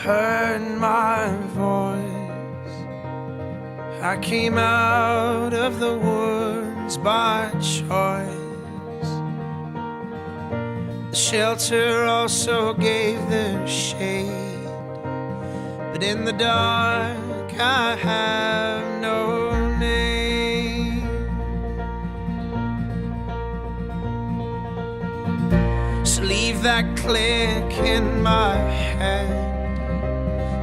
heard my voice. I came out of the woods by choice. The shelter also gave the shade, but in the dark I have no name. So leave that click in my head,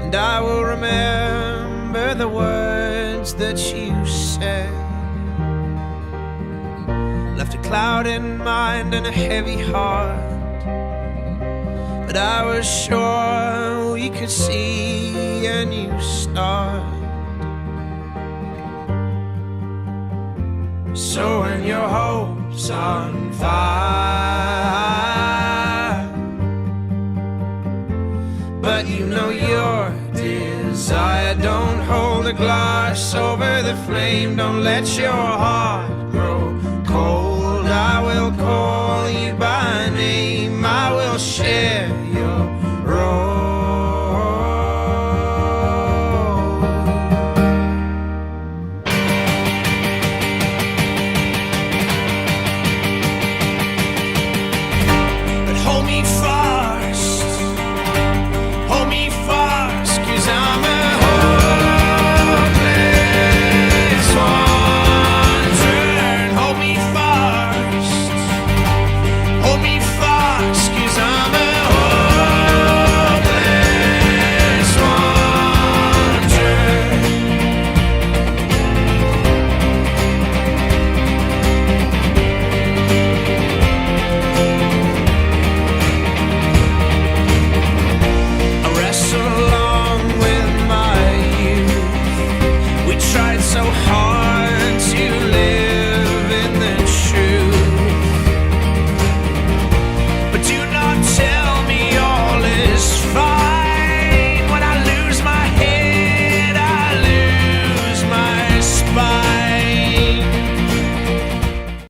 and I will remember the words that you said. Left a cloud in mind and a heavy heart, but I was sure we could see a new start. So when your hope's on fire, but you know your desire, don't hold a glass over the flame. Don't let your heart